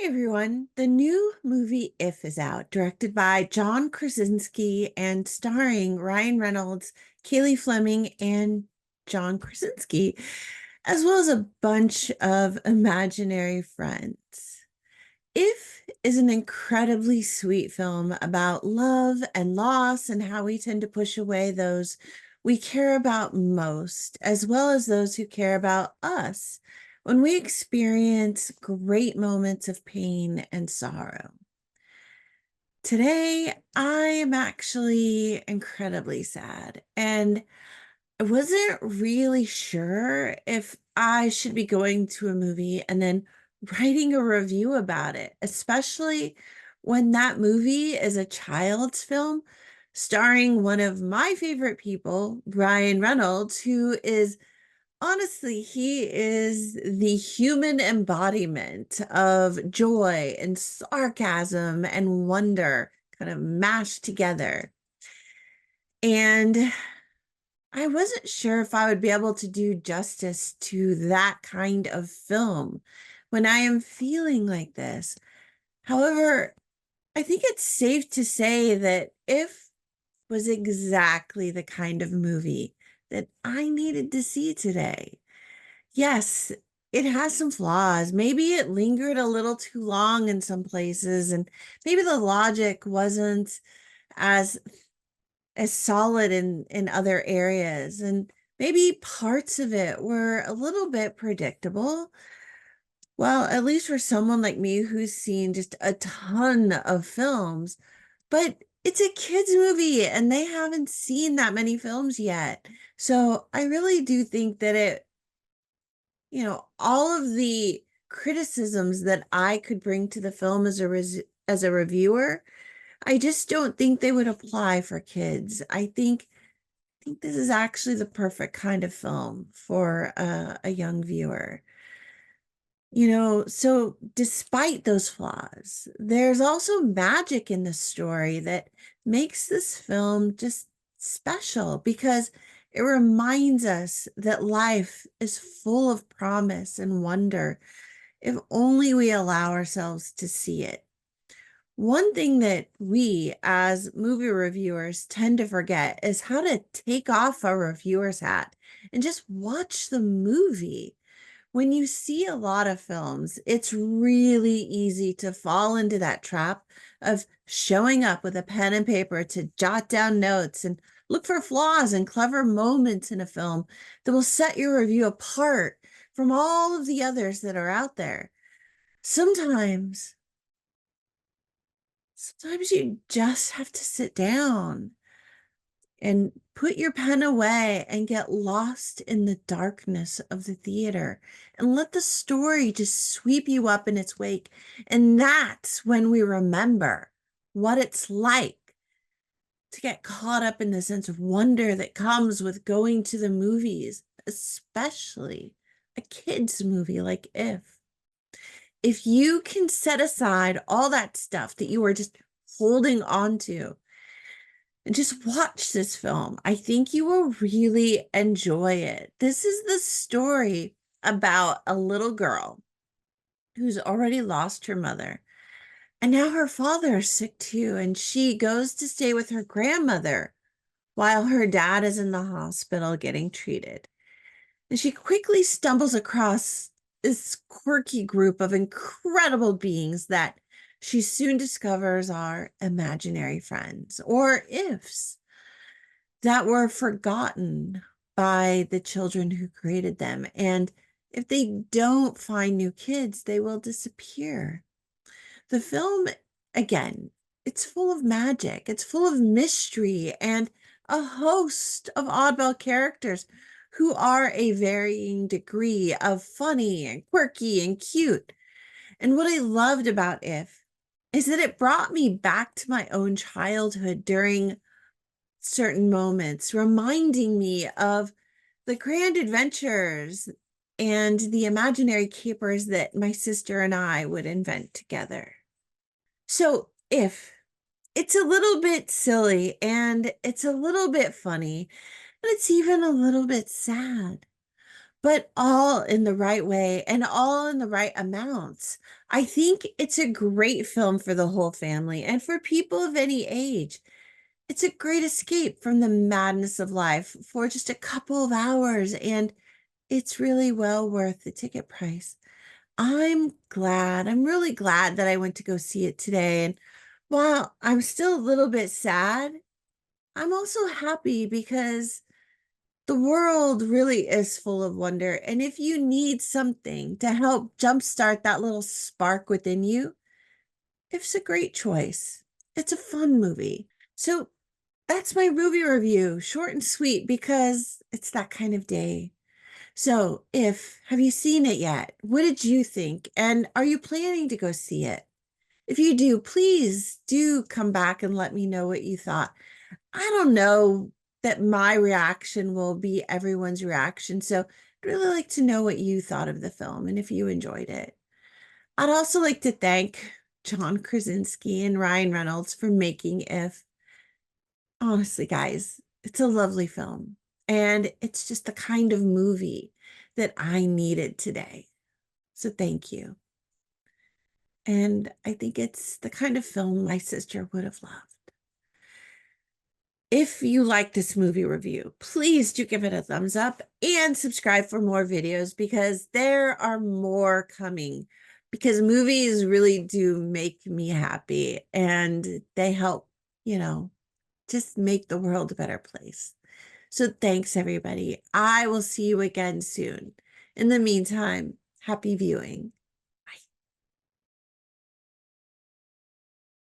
Hey everyone, the new movie If is out, directed by John Krasinski and starring Ryan Reynolds, Cailey Flemming, and John Krasinski, as well as a bunch of imaginary friends. If is an incredibly sweet film about love and loss and how we tend to push away those we care about most, as well as those who care about us when we experience great moments of pain and sorrow. Today, I am actually incredibly sad, and I wasn't really sure if I should be going to a movie and then writing a review about it, especially when that movie is a child's film starring one of my favorite people, Ryan Reynolds, who is honestly, he is the human embodiment of joy and sarcasm and wonder kind of mashed together. And I wasn't sure if I would be able to do justice to that kind of film when I am feeling like this. However, I think it's safe to say that If was exactly the kind of movie that I needed to see today. Yes, it has some flaws. Maybe it lingered a little too long in some places, and maybe the logic wasn't as solid in other areas, and maybe parts of it were a little bit predictable. Well, at least for someone like me who's seen just a ton of films, but it's a kids movie and they haven't seen that many films yet. So I really do think that all of the criticisms that I could bring to the film as a reviewer, I just don't think they would apply for kids. I think this is actually the perfect kind of film for a young viewer. So despite those flaws, there's also magic in the story that makes this film just special because it reminds us that life is full of promise and wonder if only we allow ourselves to see it. One thing that we as movie reviewers tend to forget is how to take off a reviewer's hat and just watch the movie. When you see a lot of films, it's really easy to fall into that trap of showing up with a pen and paper to jot down notes and look for flaws and clever moments in a film that will set your review apart from all of the others that are out there. Sometimes, sometimes you just have to sit down and put your pen away and get lost in the darkness of the theater and let the story just sweep you up in its wake. And that's when we remember what it's like to get caught up in the sense of wonder that comes with going to the movies, especially a kids' movie like If. If you can set aside all that stuff that you were just holding on to and just watch this film. I think you will really enjoy it. This is the story about a little girl who's already lost her mother. And now her father is sick too. And she goes to stay with her grandmother while her dad is in the hospital getting treated. And she quickly stumbles across this quirky group of incredible beings that she soon discovers are imaginary friends or ifs that were forgotten by the children who created them. And if they don't find new kids, they will disappear. The film, again, it's full of magic, it's full of mystery, and a host of oddball characters who are a varying degree of funny and quirky and cute. And what I loved about If is that it brought me back to my own childhood during certain moments, reminding me of the grand adventures and the imaginary capers that my sister and I would invent together. So, If it's a little bit silly and it's a little bit funny, and it's even a little bit sad. but all in the right way and all in the right amounts. I think it's a great film for the whole family and for people of any age. It's a great escape from the madness of life for just a couple of hours, and it's really well worth the ticket price. I'm really glad that I went to go see it today. And while I'm still a little bit sad, I'm also happy because the world really is full of wonder. And if you need something to help jumpstart that little spark within you, it's a great choice. It's a fun movie. So that's my movie review, short and sweet because it's that kind of day. So, if have you seen it yet? What did you think? And are you planning to go see it? If you do, please do come back and let me know what you thought. I don't know that my reaction will be everyone's reaction. So I'd really like to know what you thought of the film and if you enjoyed it. I'd also like to thank John Krasinski and Ryan Reynolds for making If. Honestly, guys, it's a lovely film. And it's just the kind of movie that I needed today. So thank you. And I think it's the kind of film my sister would have loved. If you like this movie review, please do give it a thumbs up and subscribe for more videos because there are more coming. Because movies really do make me happy and they help, you know, just make the world a better place. So thanks, everybody. I will see you again soon. In the meantime, happy viewing.